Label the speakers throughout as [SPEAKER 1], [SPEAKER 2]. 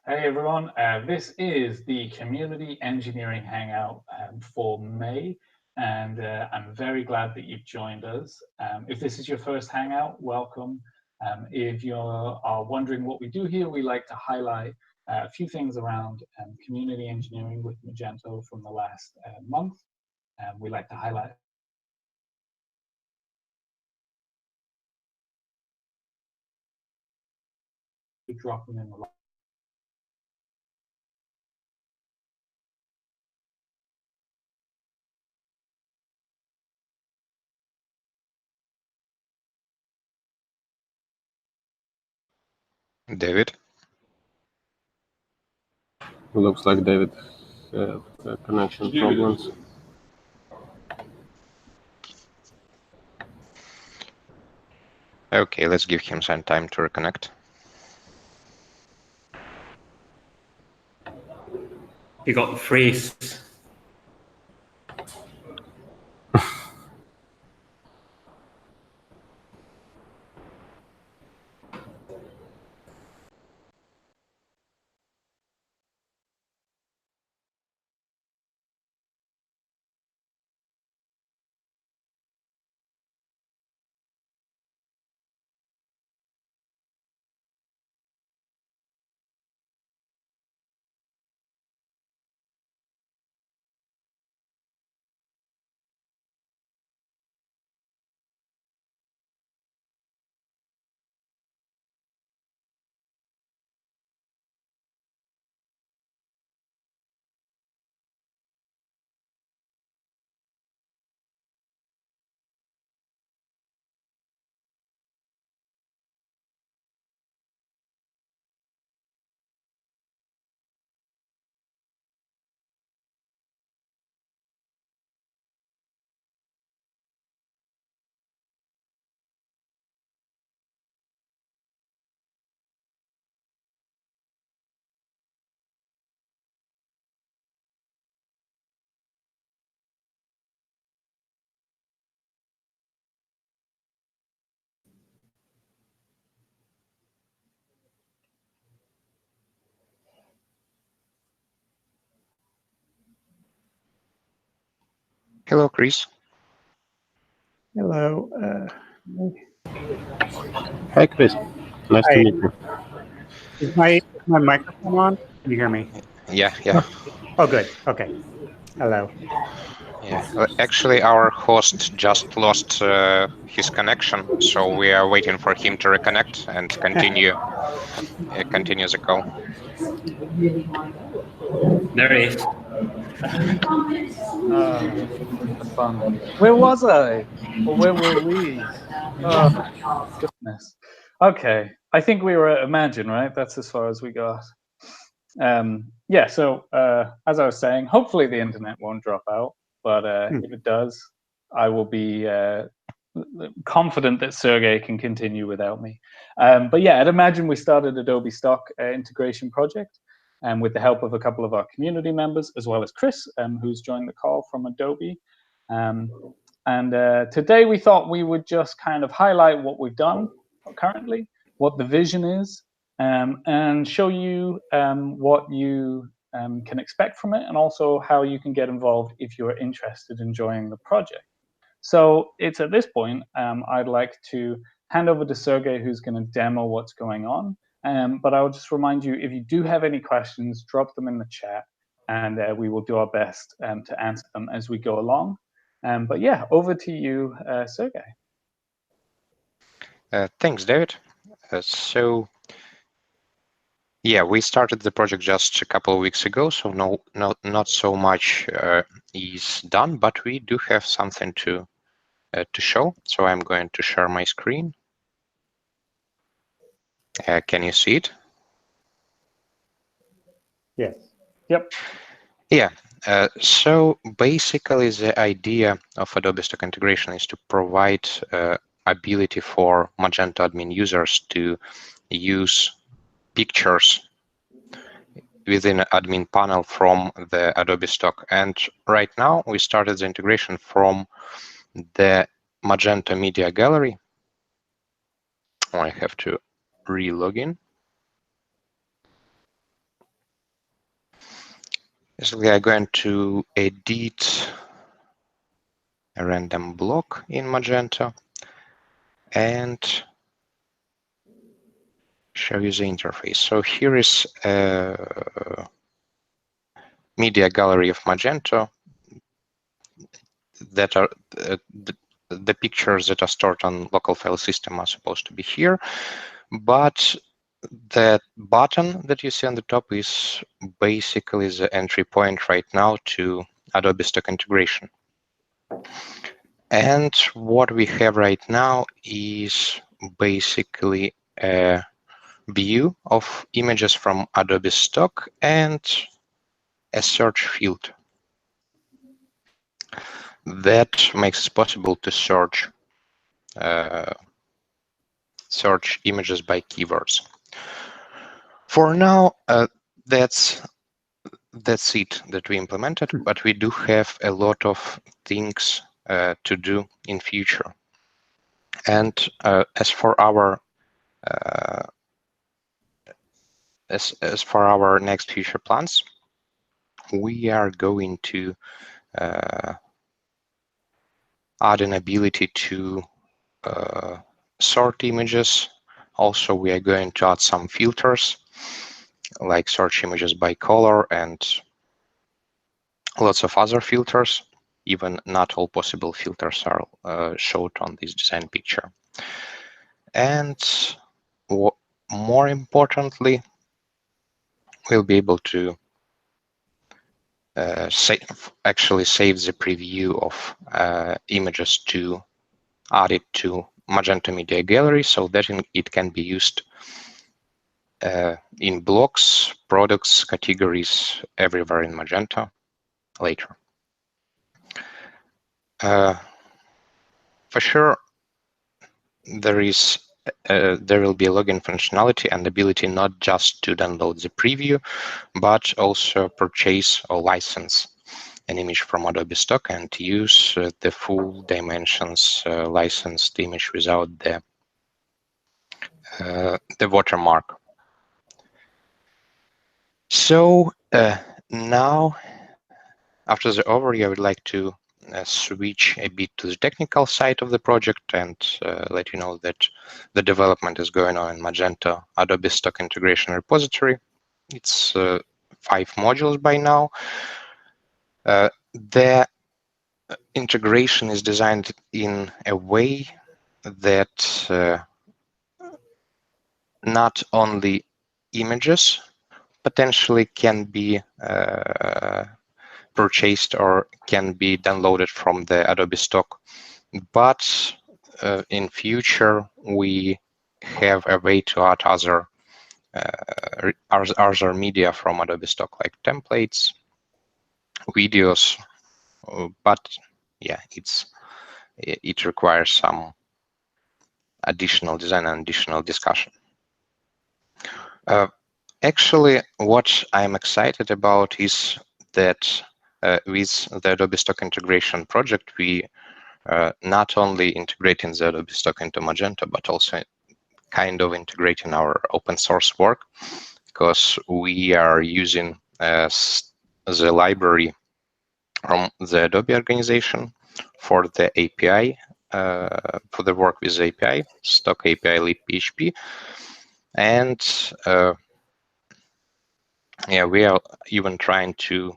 [SPEAKER 1] Hey everyone, this is the Community Engineering Hangout for May, and I'm very glad that you've joined us. If this is your first Hangout, welcome. If you are wondering what we do here, we like to highlight a few things around community engineering with Magento from the last month. We like to highlight dropping in the
[SPEAKER 2] David?
[SPEAKER 3] Looks like David connection problems.
[SPEAKER 2] Okay, let's give him some time to reconnect.
[SPEAKER 4] You got the freeze.
[SPEAKER 2] Hello, Chris.
[SPEAKER 5] Hello.
[SPEAKER 3] Hi, Chris. Nice to meet you.
[SPEAKER 5] Is my microphone on? Can you hear me?
[SPEAKER 2] Yeah.
[SPEAKER 5] Oh, good. Okay. Hello.
[SPEAKER 2] Yeah. Actually, our host just lost his connection, so we are waiting for him to reconnect and continue the call.
[SPEAKER 4] There he is.
[SPEAKER 1] the fun. Where was I? Or where were we? Oh, goodness. Okay, I think we were at Imagine, right? That's as far as we got. Yeah, so as I was saying, hopefully the internet won't drop out, but if it does, I will be confident that Sergey can continue without me. But yeah, at Imagine we started Adobe Stock integration project, and with the help of a couple of our community members, as well as Chris, who's joined the call from Adobe. And today we thought we would just kind of highlight what we've done currently, what the vision is, and show you what you can expect from it, and also how you can get involved if you're interested in joining the project. So it's at this point I'd like to hand over to Sergey, who's going to demo what's going on. But I'll just remind you, if you do have any questions, drop them in the chat, and we will do our best to answer them as we go along. But yeah, over to you, Sergey.
[SPEAKER 2] Thanks, David. So yeah, we started the project just a couple of weeks ago, so not so much is done, but we do have something to show. So I'm going to share my screen. Can you see it?
[SPEAKER 5] Yes.
[SPEAKER 1] Yep.
[SPEAKER 2] Yeah. So basically, the idea of Adobe Stock integration is to provide ability for Magento admin users to use pictures within an admin panel from the Adobe Stock. And right now, we started the integration from the Magento Media Gallery. I have to re-log in. Basically, I'm going to edit a random block in Magento and show you the interface. So here is a media gallery of Magento that are the pictures that are stored on local file system are supposed to be here, but that button that you see on the top is basically the entry point right now to Adobe Stock integration. And what we have right now is basically a view of images from Adobe Stock and a search field that makes it possible to search images by keywords. For now, that's it that we implemented, but we do have a lot of things to do in future. And as for our next future plans, we are going to add an ability to sort images. Also, we are going to add some filters, like search images by color and lots of other filters. Even not all possible filters are showed on this design picture. And more importantly, we'll be able to actually save the preview of images to add it to Magento Media Gallery so that it can be used in blocks, products, categories, everywhere in Magento later. For sure, there will be a login functionality and ability not just to download the preview, but also purchase or license an image from Adobe Stock and use the full dimensions licensed image without the watermark. So now, after the overview, I would like to switch a bit to the technical side of the project and let you know that the development is going on in Magento Adobe Stock integration repository. It's 5 modules by now. The integration is designed in a way that not only images potentially can be purchased or can be downloaded from the Adobe Stock, but in future we have a way to add other media from Adobe Stock, like templates, videos, but yeah, it requires some additional design and additional discussion. Actually, what I'm excited about is that with the Adobe Stock integration project, we not only integrating the Adobe Stock into Magento, but also kind of integrating our open source work, because we are using the library from the Adobe organization for the API, for the work with the API, Stock API lib PHP, and yeah, we are even trying to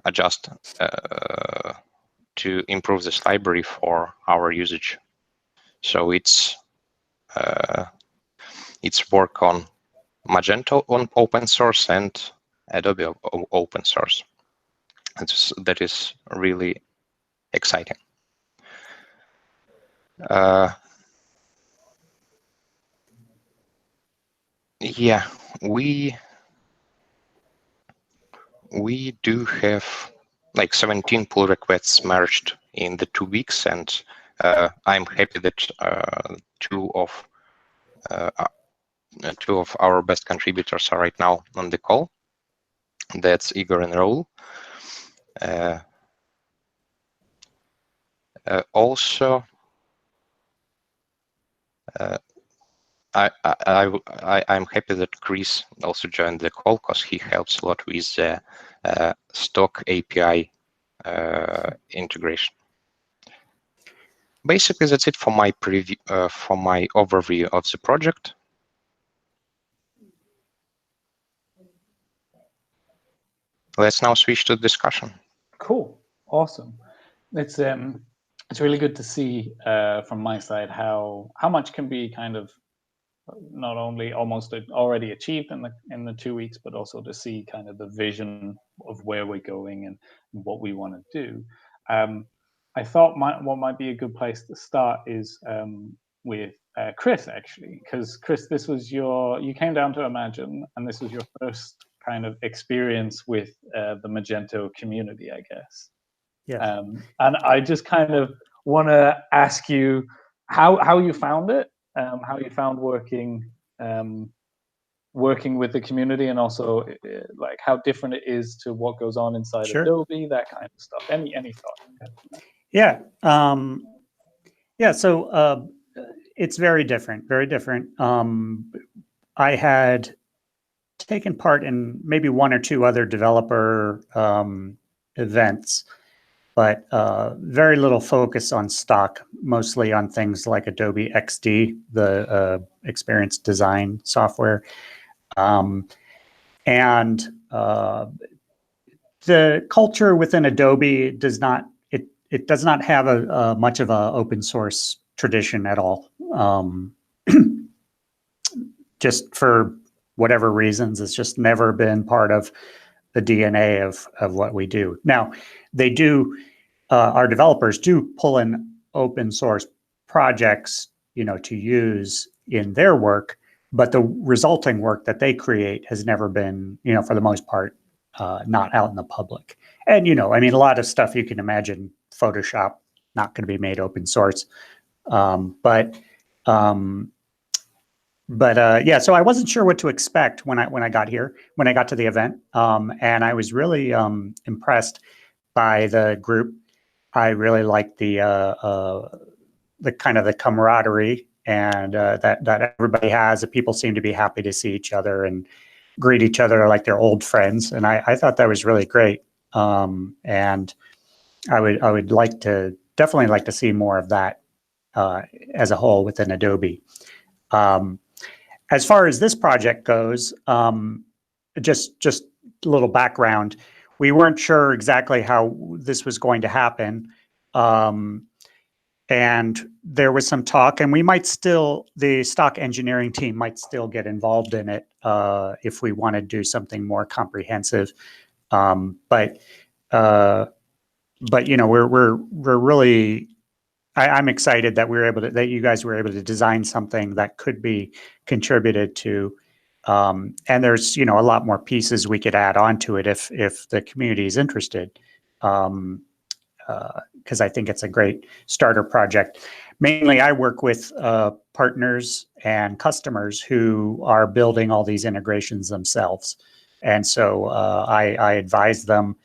[SPEAKER 2] adjust to improve this library for our usage. So it's work on Magento on open source and Adobe open source. That is really exciting. Yeah, we do have like 17 pull requests merged in the 2 weeks, and I'm happy that two of our best contributors are right now on the call. That's Igor and Raul. Also, I'm happy that Chris also joined the call because he helps a lot with the Stock API integration. Basically, that's it for my preview, for my overview of the project. Let's now switch to discussion.
[SPEAKER 1] Cool, awesome. It's really good to see from my side how much can be kind of not only almost already achieved in the 2 weeks, but also to see kind of the vision of where we're going and what we want to do. I thought what might be a good place to start is with Chris, actually, because Chris, you came down to Imagine, and this was your first kind of experience with the Magento community, I guess.
[SPEAKER 6] Yeah.
[SPEAKER 1] And I just kind of want to ask you how you found it, how you found working with the community, and also like how different it is to what goes on inside
[SPEAKER 6] Sure.
[SPEAKER 1] Adobe, that kind of stuff. Any thoughts?
[SPEAKER 6] Yeah. Yeah. So it's very different. Very different. I had taken part in maybe one or two other developer events, but very little focus on stock, mostly on things like Adobe XD, the experience design software. And the culture within Adobe does not have a much of a open source tradition at all. Just for whatever reasons, it's just never been part of the DNA of what we do. Now, they do, our developers do pull in open source projects, to use in their work, but the resulting work that they create has never been, for the most part, not out in the public. And, a lot of stuff you can imagine, Photoshop, not going to be made open source. Yeah, so I wasn't sure what to expect when I got here, when I got to the event, and I was really impressed by the group. I really liked the kind of the camaraderie and that everybody has. That people seem to be happy to see each other and greet each other like they're old friends, and I thought that was really great. And I would definitely like to see more of that as a whole within Adobe. As far as this project goes, just a little background. We weren't sure exactly how this was going to happen. And there was some talk, and the stock engineering team might still get involved in it if we want to do something more comprehensive. But we're really, I'm excited that that you guys were able to design something that could be contributed to. And there's, a lot more pieces we could add on to it if the community is interested. Because I think it's a great starter project. Mainly, I work with partners and customers who are building all these integrations themselves. And so I advise them,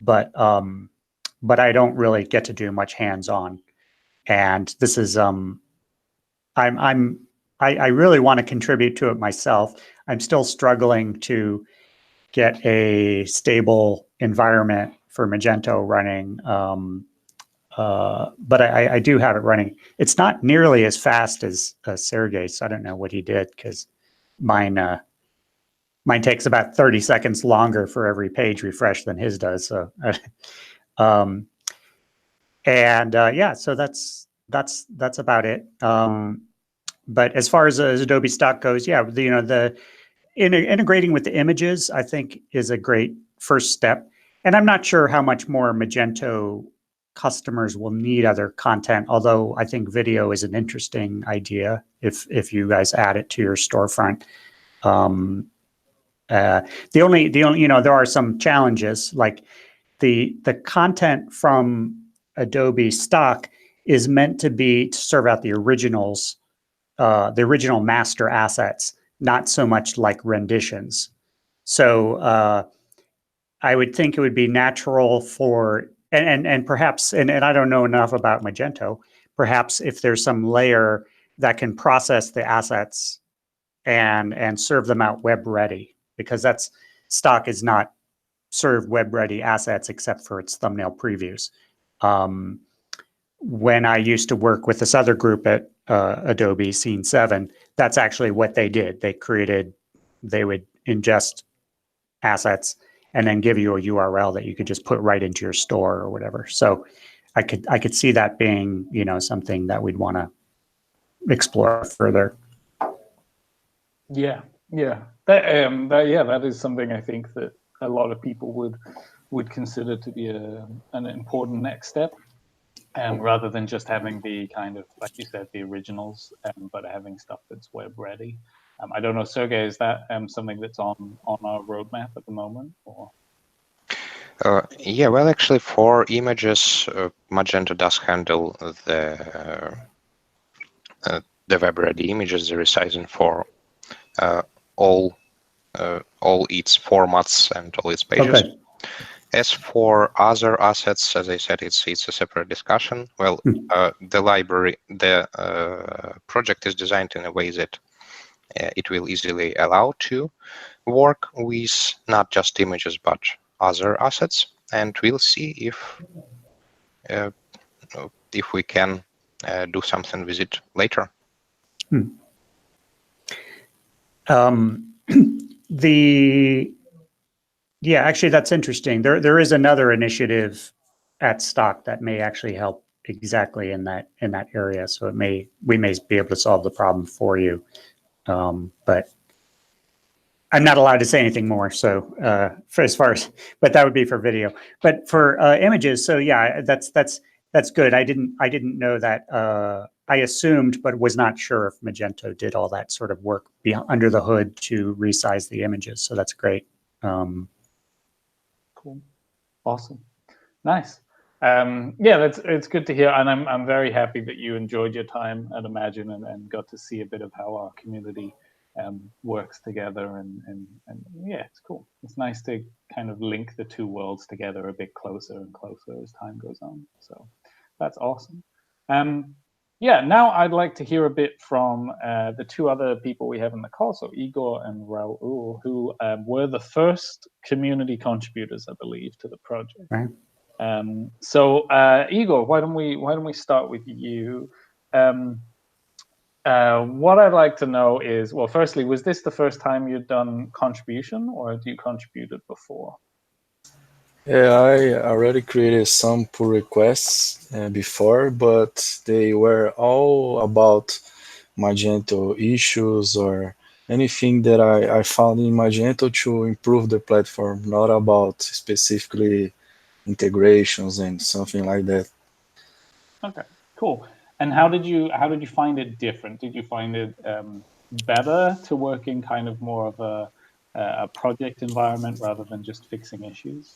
[SPEAKER 6] but I don't really get to do much hands-on. And this is I really want to contribute to it myself. I'm still struggling to get a stable environment for Magento running, but I do have it running. It's not nearly as fast as Sergey's. I don't know what he did, because mine takes about 30 seconds longer for every page refresh than his does. So. Yeah, so that's about it. But as far as Adobe Stock goes, yeah, the integrating with the images, I think, is a great first step. And I'm not sure how much more Magento customers will need other content, although I think video is an interesting idea if you guys add it to your storefront. The only there are some challenges, like the content from Adobe Stock is meant to serve out the originals, the original master assets, not so much like renditions. So I would think it would be natural for, and perhaps, and I don't know enough about Magento, perhaps if there's some layer that can process the assets and serve them out web ready, because that's Stock is not serve web ready assets except for its thumbnail previews. When I used to work with this other group at Adobe Scene 7, that's actually what they did. They would ingest assets and then give you a URL that you could just put right into your store or whatever. So I could see that being, you know, something that we'd want to explore further.
[SPEAKER 1] Yeah, yeah. That is something I think that a lot of people would consider to be an important next step, rather than just having the kind of, like you said, the originals, but having stuff that's web ready. I don't know, Sergey, is that something that's on our roadmap at the moment, or?
[SPEAKER 2] Yeah, well, actually, for images, Magento does handle the web-ready images, the resizing for all its formats and all its pages.
[SPEAKER 6] Okay.
[SPEAKER 2] As for other assets, as I said, it's a separate discussion. Well, the project is designed in a way that it will easily allow to work with not just images but other assets, and we'll see if we can do something with it later.
[SPEAKER 6] Actually, that's interesting. There is another initiative at Stock that may actually help exactly in that area. So we may be able to solve the problem for you, but I'm not allowed to say anything more. So but that would be for video. But for images, so yeah, that's good. I didn't know that. I assumed, but was not sure if Magento did all that sort of work under the hood to resize the images. So that's great.
[SPEAKER 1] Cool, awesome, nice. Yeah, it's good to hear, and I'm very happy that you enjoyed your time at Imagine and got to see a bit of how our community works together, and yeah, it's cool. It's nice to kind of link the two worlds together a bit closer and closer as time goes on. So that's awesome. Yeah, now I'd like to hear a bit from the two other people we have in the call, so Igor and Raul, who were the first community contributors, I believe, to the project.
[SPEAKER 6] Right.
[SPEAKER 1] So Igor, why don't we start with you? What I'd like to know is, well, firstly, was this the first time you'd done contribution, or had you contributed before?
[SPEAKER 7] Yeah, I already created some pull requests before, but they were all about Magento issues or anything that I found in Magento to improve the platform, not about specifically integrations and something like that.
[SPEAKER 1] Okay, cool. And how did you find it different? Did you find it better to work in kind of more of a project environment rather than just fixing issues?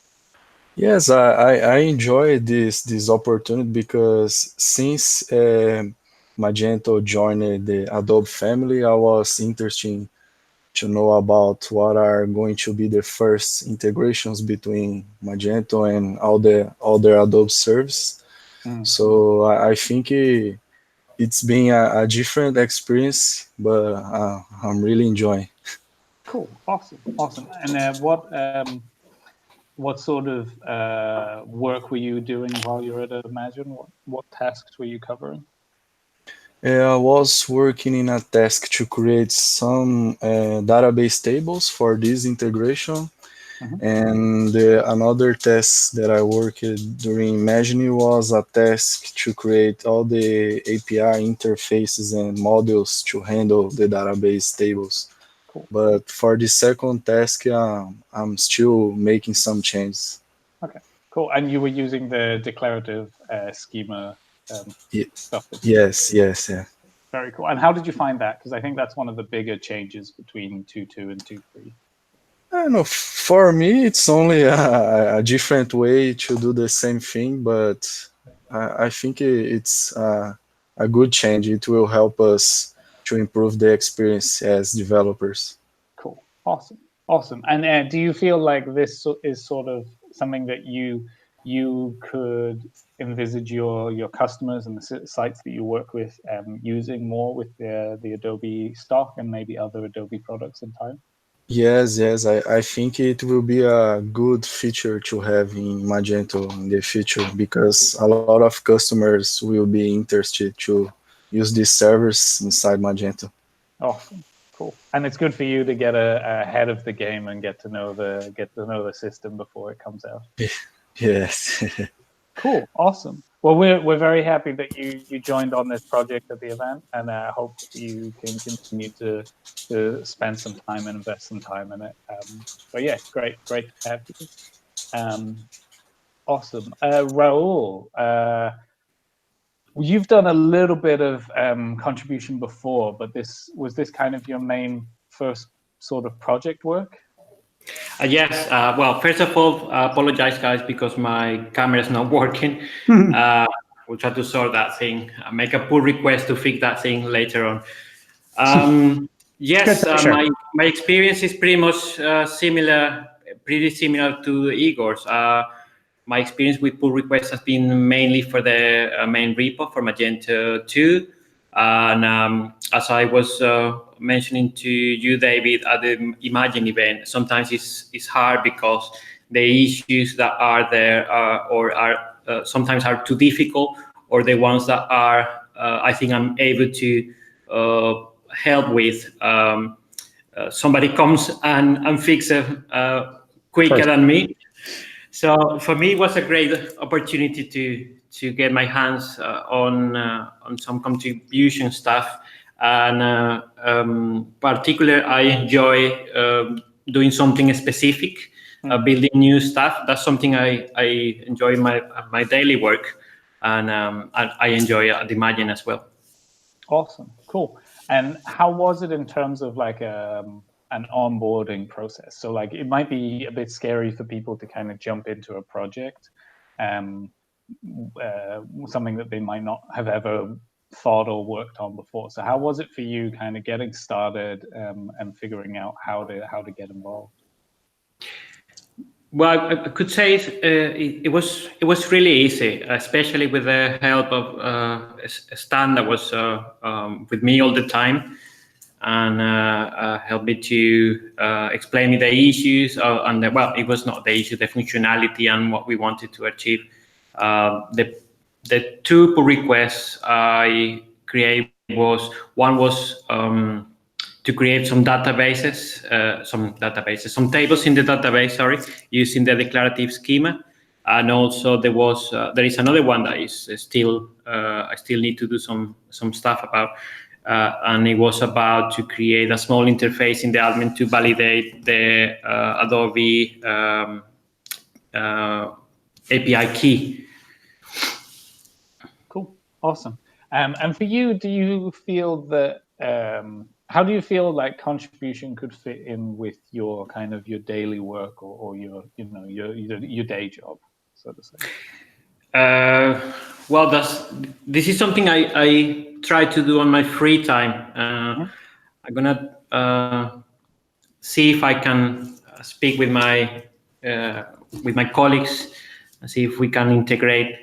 [SPEAKER 7] Yes, I enjoy this opportunity because since Magento joined the Adobe family, I was interested to know about what are going to be the first integrations between Magento and all the other Adobe services. So I think it's been a different experience, but I'm really enjoying.
[SPEAKER 1] Cool, awesome. And what sort of work were you doing while you were at Imagine? What tasks were you covering?
[SPEAKER 7] I was working in a task to create some database tables for this integration. And another task that I worked during Imagine was a task to create all the API interfaces and modules to handle the database tables.
[SPEAKER 1] Cool.
[SPEAKER 7] But for the second task, I'm still making some changes.
[SPEAKER 1] Okay, cool. And you were using the declarative schema stuff?
[SPEAKER 7] Yes, yeah.
[SPEAKER 1] Very cool. And how did you find that? Because I think that's one of the bigger changes between 2.2 and 2.3.
[SPEAKER 7] I don't know. For me, it's only a different way to do the same thing, but I think it's a good change. It will help us to improve the experience as developers.
[SPEAKER 1] Cool. Awesome. And do you feel like this is sort of something that you you could envisage your customers and the sites that you work with using more with the Adobe Stock and maybe other Adobe products in time?
[SPEAKER 7] Yes, yes, I think it will be a good feature to have in Magento in the future because a lot of customers will be interested to use these servers inside Magento.
[SPEAKER 1] Awesome, cool. And it's good for you to get ahead of the game and get to know the system before it comes out.
[SPEAKER 7] Yes.
[SPEAKER 1] Cool, awesome. Well, we're very happy that you joined on this project at the event, and I hope you can continue to spend some time and invest some time in it. But yeah, great to have you. Awesome. Raul, you've done a little bit of contribution before, but was this kind of your main first sort of project work?
[SPEAKER 4] Yes. Well, first of all, I apologize, guys, because my camera is not working. We'll try to sort that thing. Make a pull request to fix that thing later on. Yes, my experience is pretty much pretty similar to Igor's. My experience with pull requests has been mainly for the main repo for Magento 2. And as I was mentioning to you, David, at the Imagine event, sometimes it's hard because the issues that are there sometimes are too difficult, or the ones that are, I think I'm able to help with. Somebody comes and fixes quicker than me. So for me, it was a great opportunity to get my hands on some contribution stuff, and particularly I enjoy doing something specific, building new stuff. That's something I enjoy in my daily work, and I enjoy at Imagine as well.
[SPEAKER 1] Awesome, cool. And how was it in terms of like an onboarding process? So like it might be a bit scary for people to kind of jump into a project, something that they might not have ever thought or worked on before. So how was it for you kind of getting started and figuring out how to get involved?
[SPEAKER 4] Well, I could say it was really easy, especially with the help of Stan that was with me all the time, and helped me to explain me the issues. It was not the issue, the functionality and what we wanted to achieve. The two pull requests I created one was to create some databases, some tables in the database, using the declarative schema. And also there is another one that is still, I still need to do some stuff about, and it was about to create a small interface in the admin to validate the Adobe API key.
[SPEAKER 1] Cool, awesome. And for you, do you feel that how do you feel like contribution could fit in with your kind of your daily work or your day job, so to say?
[SPEAKER 4] Well, this is something I try to do on my free time. I'm gonna see if I can speak with my colleagues and see if we can integrate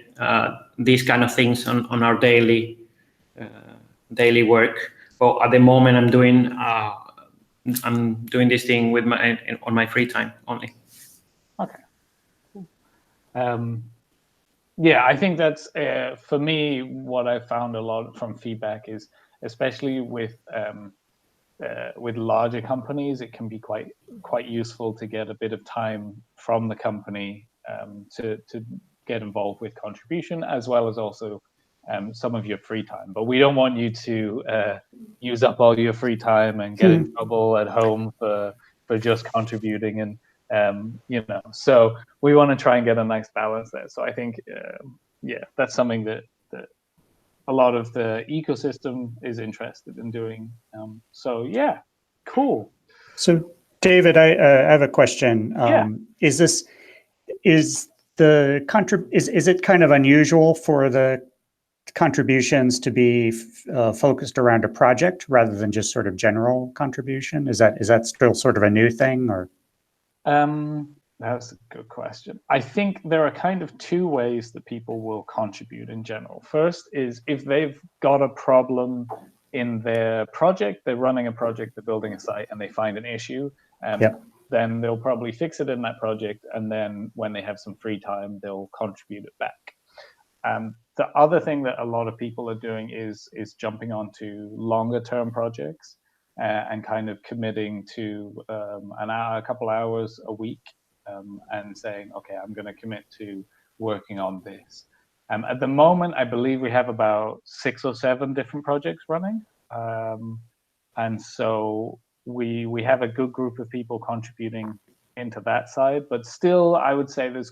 [SPEAKER 4] these kind of things on our daily work. But at the moment, I'm doing this thing on my free time only.
[SPEAKER 1] Okay. Cool. Yeah, I think that's for me what I found a lot from feedback is, especially with larger companies, it can be quite useful to get a bit of time from the company to get involved with contribution, as well as also some of your free time. But we don't want you to use up all your free time and get in trouble at home for just contributing, and so we want to try and get a nice balance there. So I think that's something that a lot of the ecosystem is interested in doing. So yeah, cool.
[SPEAKER 6] So David, I have a question. Is it kind of unusual for the contributions to be focused around a project rather than just sort of general contribution? Is that still sort of a new thing, or?
[SPEAKER 1] That's a good question. I think there are kind of two ways that people will contribute in general. First is if they've got a problem in their project, they're running a project, they're building a site, and they find an issue, then they'll probably fix it in that project, and then when they have some free time, they'll contribute it back. The other thing that a lot of people are doing is jumping onto longer term projects and kind of committing to an hour, a couple hours a week, and saying, okay, I'm going to commit to working on this. At the moment, I believe we have about 6 or 7 different projects running. And so we have a good group of people contributing into that side, but still, I would say there's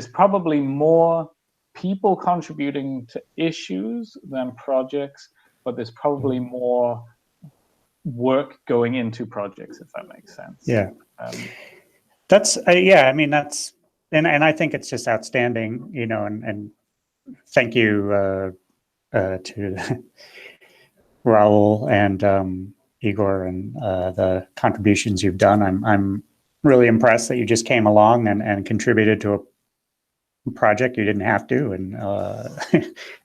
[SPEAKER 1] probably more people contributing to issues than projects, but there's probably more work going into projects, if that makes sense.
[SPEAKER 6] Yeah. That's I mean, that's and I think it's just outstanding, you know, and thank you to Raul and Igor and the contributions you've done. I'm really impressed that you just came along and contributed to a project you didn't have to. And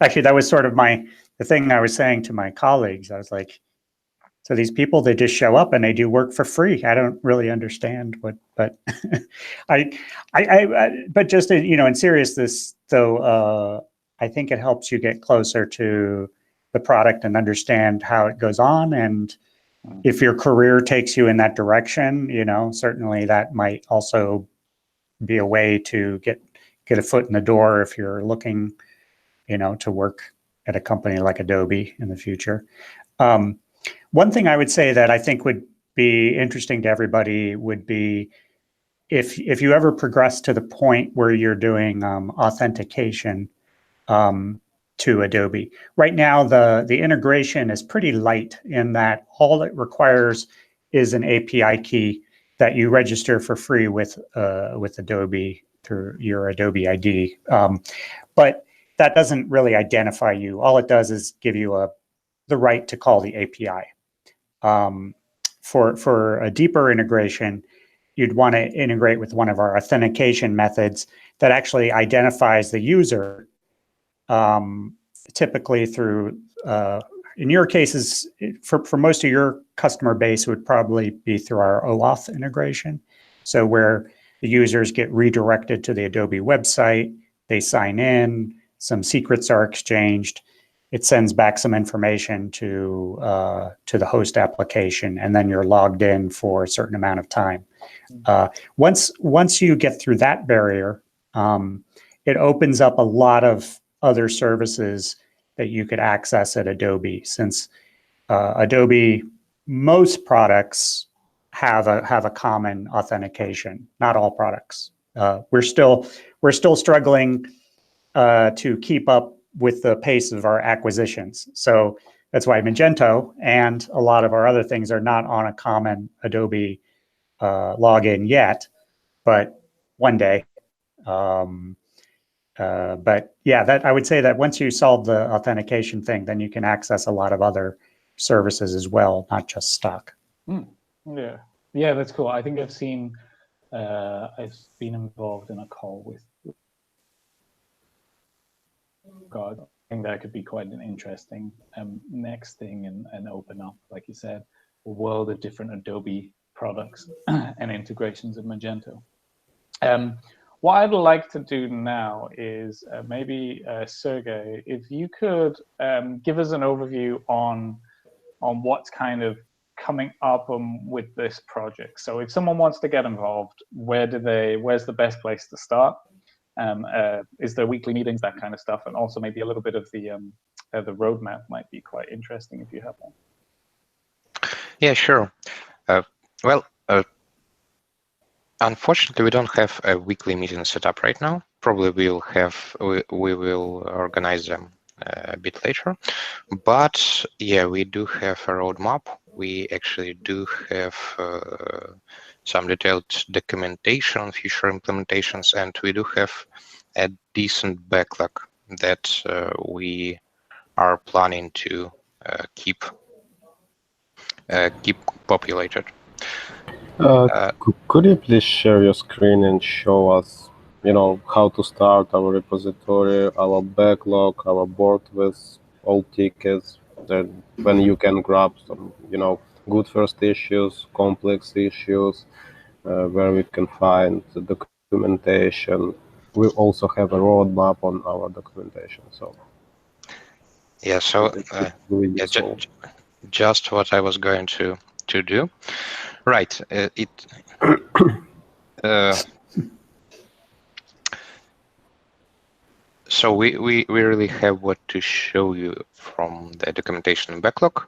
[SPEAKER 6] actually, that was sort of the thing I was saying to my colleagues. I was like, so these people, they just show up and they do work for free. I don't really understand but but just in, you know, in seriousness though, I think it helps you get closer to the product and understand how it goes on. And if your career takes you in that direction, you know, certainly that might also be a way to get a foot in the door if you're looking, you know, to work at a company like Adobe in the future. One thing I would say that I think would be interesting to everybody would be if you ever progress to the point where you're doing authentication to Adobe. Right now, the integration is pretty light in that all it requires is an API key that you register for free with Adobe through your Adobe ID. But that doesn't really identify you. All it does is give you the right to call the API. For a deeper integration, you'd want to integrate with one of our authentication methods that actually identifies the user, typically through, in your cases, for most of your customer base, it would probably be through our OAuth integration. So where the users get redirected to the Adobe website, they sign in, some secrets are exchanged, it sends back some information to the host application, and then you're logged in for a certain amount of time. Once you get through that barrier, it opens up a lot of other services that you could access at Adobe. Since Adobe, most products have a common authentication. Not all products. We're still struggling to keep up with the pace of our acquisitions. So that's why Magento and a lot of our other things are not on a common Adobe login yet, but one day. But yeah, that I would say that once you solve the authentication thing, then you can access a lot of other services as well, not just stock.
[SPEAKER 1] Yeah, that's cool. I think I've been involved in a call with God. I think that could be quite an interesting next thing and open up, like you said, a world of different Adobe products and integrations of Magento. What I'd like to do now is maybe Sergey, if you could give us an overview on what's kind of coming up with this project. So if someone wants to get involved, where's the best place to start? Is there weekly meetings, that kind of stuff, and also maybe a little bit of the roadmap might be quite interesting if you have one.
[SPEAKER 2] Yeah, sure. Well, unfortunately, we don't have a weekly meeting set up right now. Probably we will organize them a bit later. But yeah, we do have a roadmap. We actually do have some detailed documentation on future implementations, and we do have a decent backlog that we are planning to keep populated.
[SPEAKER 3] Could you please share your screen and show us, how to start our repository, our backlog, our board with all tickets, then when you can grab some, good first issues, complex issues, where we can find the documentation. We also have a roadmap on our documentation. So
[SPEAKER 2] Yeah, so
[SPEAKER 3] really
[SPEAKER 2] yeah,
[SPEAKER 3] useful.
[SPEAKER 2] just what I was going to do. Right. So we really have what to show you from the documentation and backlog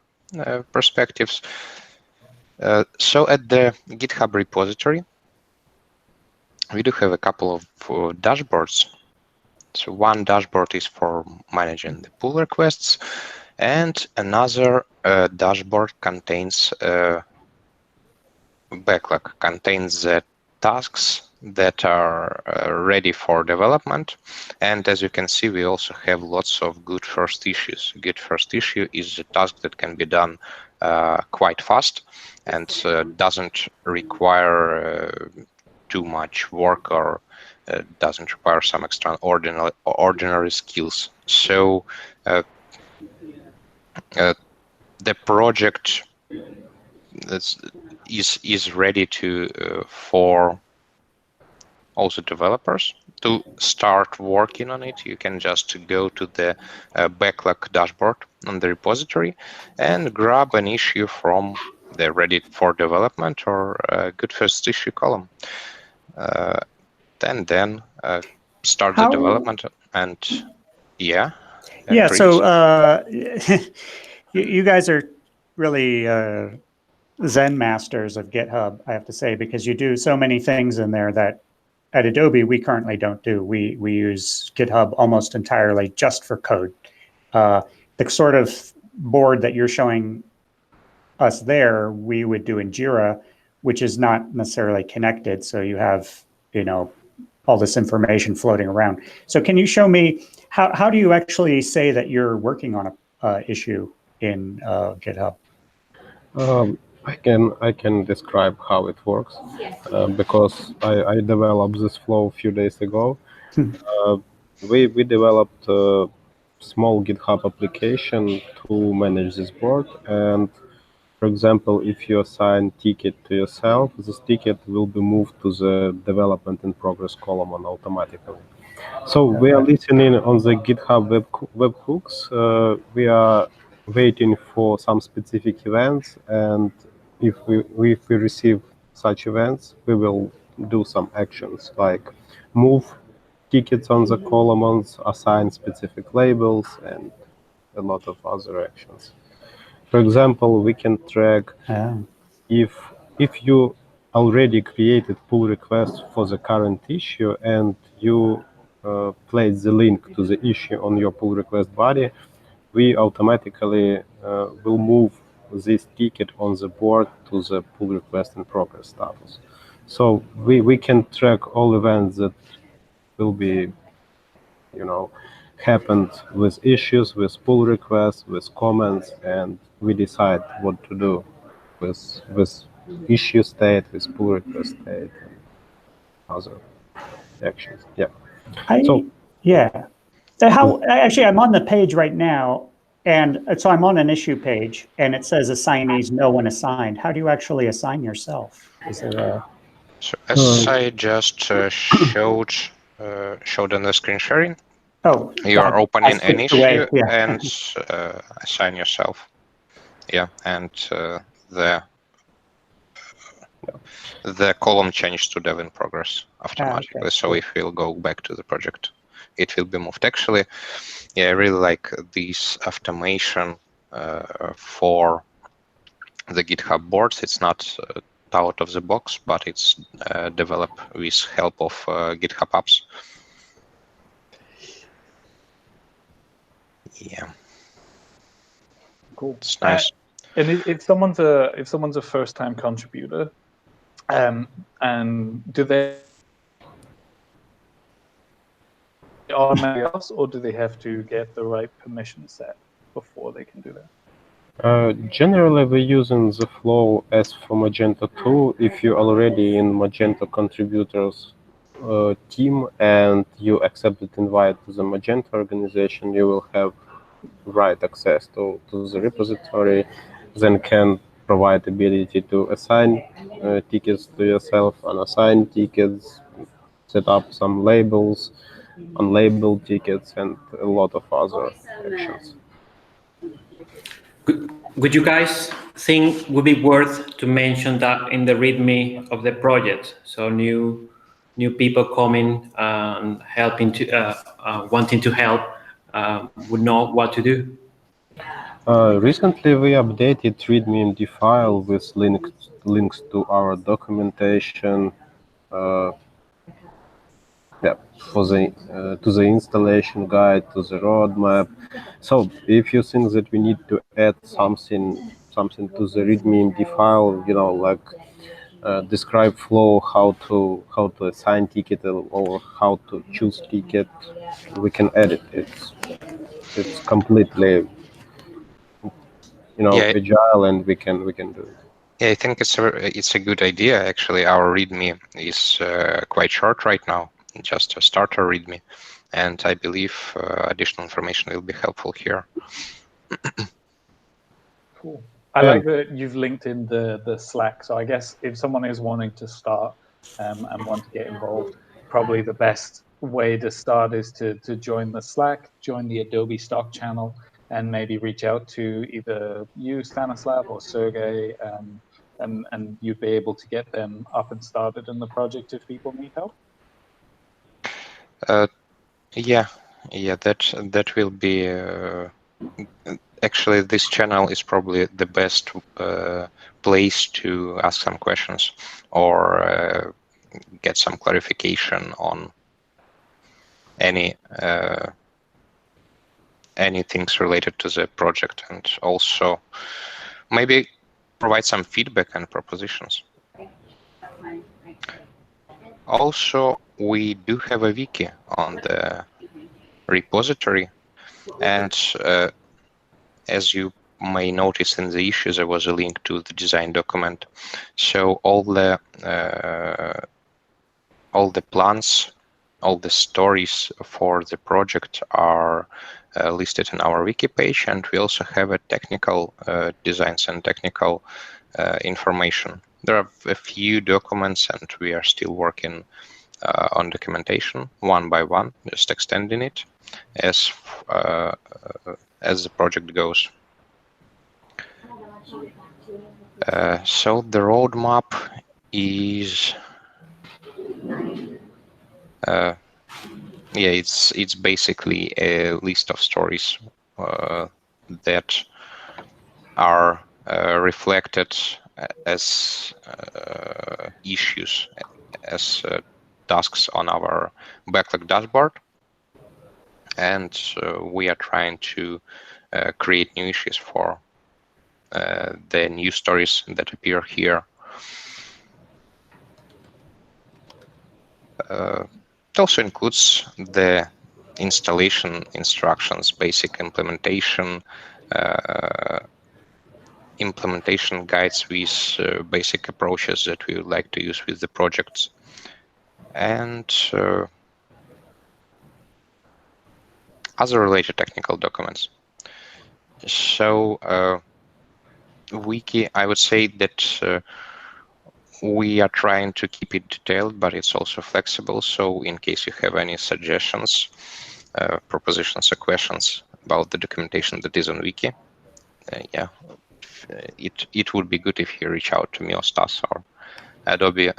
[SPEAKER 2] perspectives. So at the GitHub repository, we do have a couple of dashboards. So one dashboard is for managing the pull requests, and another dashboard contains backlog, contains the tasks that are ready for development. And as you can see, we also have lots of good first issues. Good first issue is a task that can be done quite fast and doesn't require too much work or doesn't require some extraordinary skills. So the project is ready to for also developers to start working on it. You can just go to the backlog dashboard on the repository and grab an issue from the ready for development or good first issue column. Then start the development and
[SPEAKER 6] Yeah,
[SPEAKER 2] Chris?
[SPEAKER 6] so you guys are really Zen masters of GitHub, I have to say, because you do so many things in there that at Adobe we currently don't do. We use GitHub almost entirely just for code. The sort of board that you're showing us there, we would do in Jira, which is not necessarily connected. So you have, all this information floating around. So can you show me how do you actually say that you're working on a issue in GitHub?
[SPEAKER 3] I can describe how it works because I developed this flow a few days ago. We developed a small GitHub application to manage this board, and for example, if you assign ticket to yourself, this ticket will be moved to the development in progress column automatically. So we are listening on the GitHub webhooks. We are waiting for some specific events, and if we receive such events, we will do some actions like move tickets on the columns, assign specific labels, and a lot of other actions. For example, we can track if you already created pull request for the current issue and you place the link to the issue on your pull request body, we automatically will move this ticket on the board to the pull request in progress status. So we can track all events that will be, happened with issues, with pull requests, with comments, and we decide what to do with issue state, with pull request state, and other actions. Yeah.
[SPEAKER 6] Actually, I'm on the page right now, and so I'm on an issue page, and it says assignees, no one assigned. How do you actually assign yourself? Is there a...
[SPEAKER 2] So as I just showed on the screen sharing, you are opening an issue and assign yourself. Yeah, and the column changed to dev in progress automatically. So if we'll go back to the project, it will be moved. Actually, yeah, I really like this automation for the GitHub boards. It's not out of the box, but it's developed with help of GitHub apps. Yeah.
[SPEAKER 1] Cool.
[SPEAKER 2] It's nice.
[SPEAKER 1] And if someone's a first-time contributor, and do they automatically else, or do they have to get the right permission set before they can do that?
[SPEAKER 3] Generally, we're using the flow as for Magento 2. If you're already in Magento contributors team and you accepted invite to the Magento organization, you will have right access to the repository, then can provide ability to assign tickets to yourself, unassign tickets, set up some labels, unlabeled tickets, and a lot of other actions.
[SPEAKER 4] Would you guys think would be worth to mention that in the README of the project? So new people coming and helping to wanting to help would know what to do.
[SPEAKER 3] Recently, we updated readme.md file with links to our documentation, for the to the installation guide, to the roadmap. So, if you think that we need to add something to the readme.md file, like describe flow, how to assign ticket or how to choose ticket, we can add it. It's completely
[SPEAKER 2] Yeah,
[SPEAKER 3] agile, and we can do it.
[SPEAKER 2] yeah, I think it's a good idea. Actually, our README is quite short right now, just a starter README, and I believe additional information will be helpful here.
[SPEAKER 1] Cool. I like that you've linked in the Slack. So I guess if someone is wanting to start and want to get involved, probably the best way to start is to join the Slack, join the Adobe Stock channel, and maybe reach out to either you, Stanislav, or Sergey, and you'd be able to get them up and started in the project if people need help.
[SPEAKER 2] Yeah, that will be. Actually, this channel is probably the best place to ask some questions or get some clarification on any things related to the project, and also maybe provide some feedback and propositions. Also, we do have a wiki on the repository, and as you may notice in the issue, there was a link to the design document. So all the plans, all the stories for the project are listed in our wiki page, and we also have a technical designs and technical information. There are a few documents, and we are still working on documentation one by one, just extending it as the project goes. So the roadmap is it's basically a list of stories that are reflected as issues, as tasks on our backlog dashboard, and we are trying to create new issues for the new stories that appear here. It also includes the installation instructions, basic implementation, implementation guides with basic approaches that we would like to use with the projects, and other related technical documents. So wiki, I would say that we are trying to keep it detailed, but it's also flexible. So in case you have any suggestions, propositions, or questions about the documentation that is on wiki, it would be good if you reach out to me or Stas or Adobe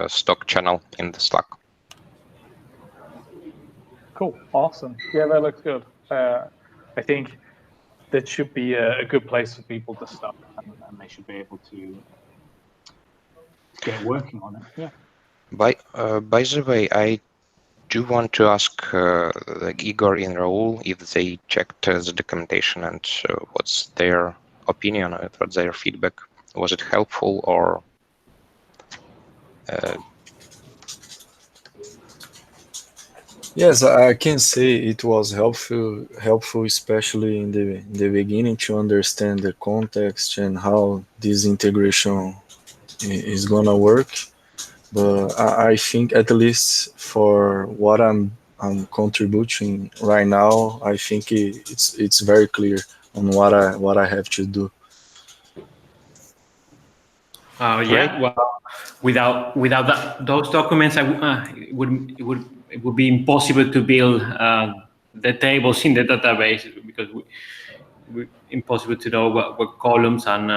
[SPEAKER 2] Stock channel in the Slack.
[SPEAKER 1] Cool, awesome. Yeah, that looks good. I think that should be a good place for people to start, and they should be able to get working on it. Yeah.
[SPEAKER 2] By the way, I do want to ask like Igor and Raul if they checked the documentation and what's their opinion on it, what's their feedback. Was it helpful or?
[SPEAKER 7] Yes, I can say it was helpful, especially in the beginning to understand the context and how this integration is gonna work. But I think at least for what I'm contributing right now, I think it's very clear on what I have to do.
[SPEAKER 2] Great.
[SPEAKER 4] Yeah, well, without those documents, it would be impossible to build the tables in the database because impossible to know what columns and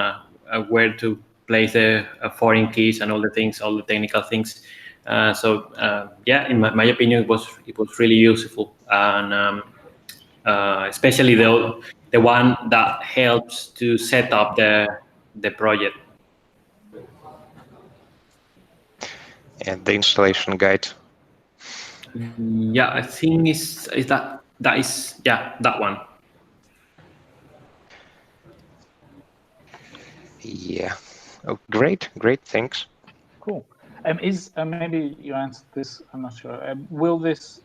[SPEAKER 4] where to place the foreign keys and all the things, all the technical things. Yeah, in my opinion, it was really useful, and especially the one that helps to set up the project.
[SPEAKER 2] And the installation guide.
[SPEAKER 4] Yeah, I think is that is yeah, that one.
[SPEAKER 2] Yeah. Oh, great. Thanks.
[SPEAKER 1] Cool. Is maybe you answered this? I'm not sure.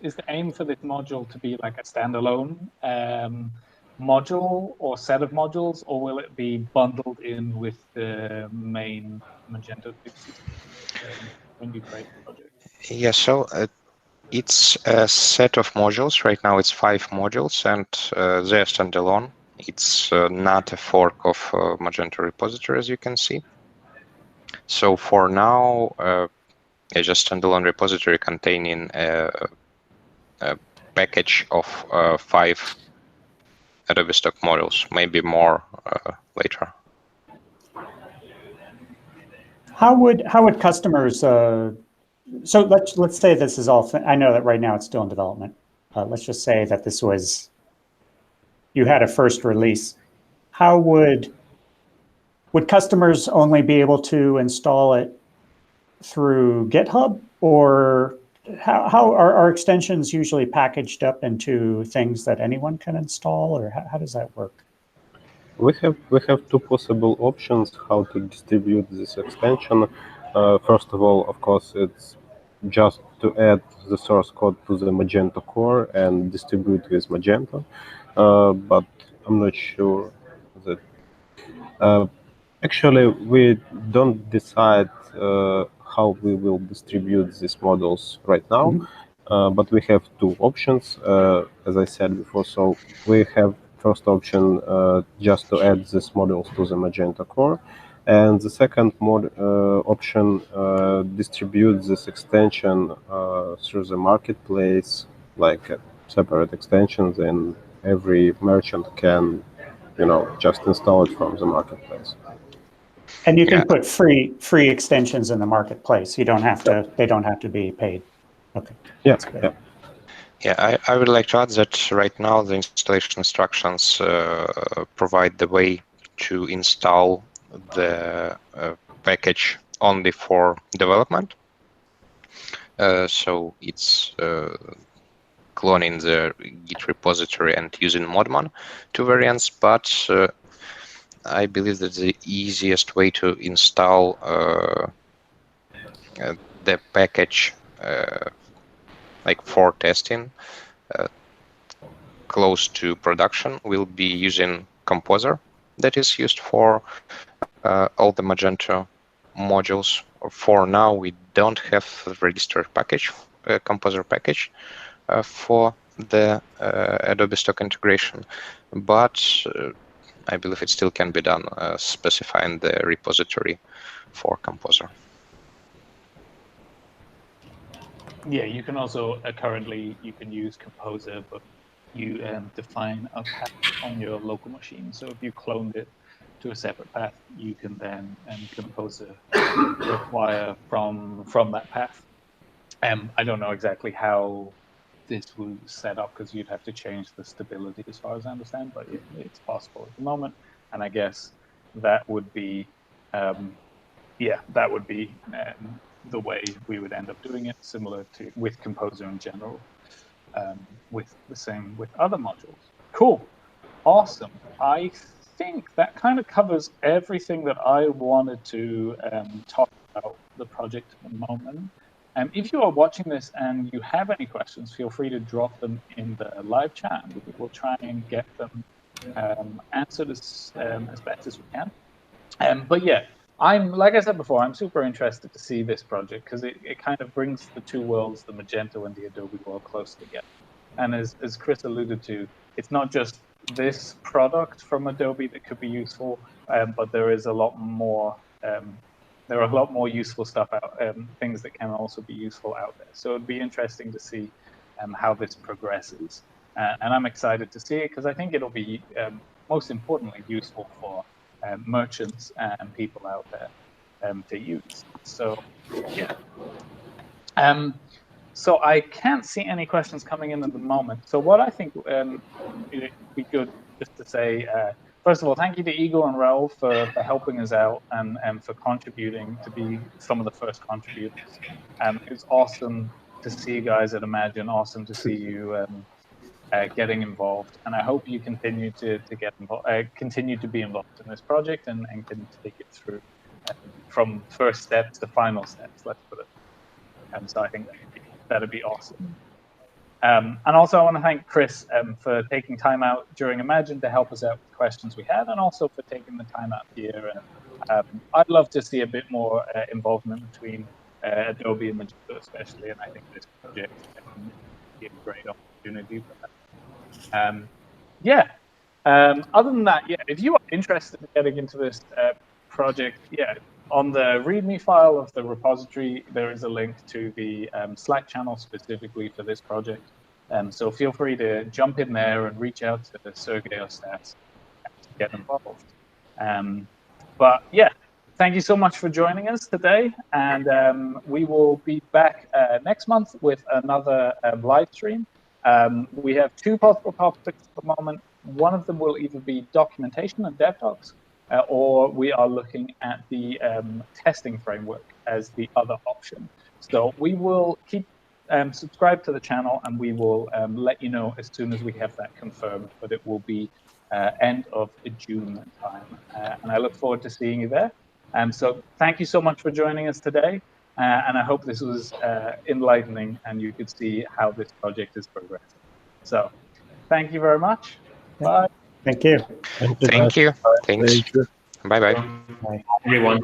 [SPEAKER 1] Is the aim for this module to be like a standalone module or set of modules, or will it be bundled in with the main Magento 360 when you create the project?
[SPEAKER 2] Yeah. So it's a set of modules. Right now, it's 5 modules, and they're standalone. It's not a fork of Magento repository, as you can see. So for now, it's just standalone repository containing a package of 5 Adobe Stock modules, maybe more later.
[SPEAKER 6] How would customers? So let's say this is all. I know that right now it's still in development. Let's just say that this was you had a first release. How would customers only be able to install it through GitHub, or how are extensions usually packaged up into things that anyone can install, or how does that work?
[SPEAKER 3] We have 2 possible options how to distribute this extension. First of all, of course, it's just to add the source code to the Magento core and distribute with Magento. But I'm not sure that. Actually, we don't decide how we will distribute these models right now. But we have 2 options, as I said before. So we have first option just to add these models to the Magento core, and the second option distribute this extension through the marketplace, like separate extensions, and every merchant can, just install it from the marketplace.
[SPEAKER 6] And you can put free extensions in the marketplace. You don't have to. They don't have to be paid. Okay.
[SPEAKER 3] Yeah.
[SPEAKER 2] Yeah, I would like to add that right now the installation instructions provide the way to install the package only for development. So it's cloning the Git repository and using Modman 2 variants, but I believe that the easiest way to install the package like for testing close to production will be using Composer that is used for all the Magento modules. For now, we don't have a registered package, Composer package for the Adobe Stock integration, but I believe it still can be done specifying the repository for Composer.
[SPEAKER 1] Yeah, you can also currently you can use Composer, but you define a path on your local machine. So if you cloned it to a separate path, you can then Composer require from that path. I don't know exactly how this was set up because you'd have to change the stability as far as I understand, but it's possible at the moment. And I guess that would be, the way we would end up doing it, similar to with Composer in general, with the same with other modules. Cool, awesome. I think that kind of covers everything that I wanted to talk about the project at the moment. If you are watching this and you have any questions, feel free to drop them in the live chat. We will try and get them answered as best as we can. But yeah, like I said before, I'm super interested to see this project because it kind of brings the two worlds, the Magento and the Adobe world, close together. And as Chris alluded to, it's not just this product from Adobe that could be useful, but there is a lot more. There are a lot more useful stuff out, things that can also be useful out there. So it'd be interesting to see how this progresses, and I'm excited to see it because I think it'll be most importantly useful for merchants and people out there to use. So yeah. So I can't see any questions coming in at the moment. So what I think it'd be good just to say, first of all, thank you to Igor and Raul for helping us out and for contributing to be some of the first contributors. It was awesome to see you guys at Imagine, awesome to see you getting involved, and I hope you continue to get involved, continue to be involved in this project and can take it through from first steps to final steps. Let's put it. So I think that'd be awesome. And also I want to thank Chris for taking time out during Imagine to help us out with questions we had, and also for taking the time out here. And I'd love to see a bit more involvement between Adobe and Magento especially, and I think this project would be a great opportunity for that. Yeah. Other than that, yeah, if you are interested in getting into this project, yeah, on the README file of the repository, there is a link to the Slack channel specifically for this project. So feel free to jump in there and reach out to Sergey or Stas to get involved. But yeah, thank you so much for joining us today. And we will be back next month with another live stream. We have two possible topics at the moment. One of them will either be documentation and DevDocs, or we are looking at the testing framework as the other option. So we will keep subscribe to the channel, and we will let you know as soon as we have that confirmed, but it will be end of June time. And I look forward to seeing you there. So thank you so much for joining us today. And I hope this was enlightening and you could see how this project is progressing. So thank you very much. Bye.
[SPEAKER 6] Thank you.
[SPEAKER 2] Thank you. Thanks.
[SPEAKER 7] Thank you.
[SPEAKER 2] Bye-bye.
[SPEAKER 6] Bye.
[SPEAKER 4] Everyone.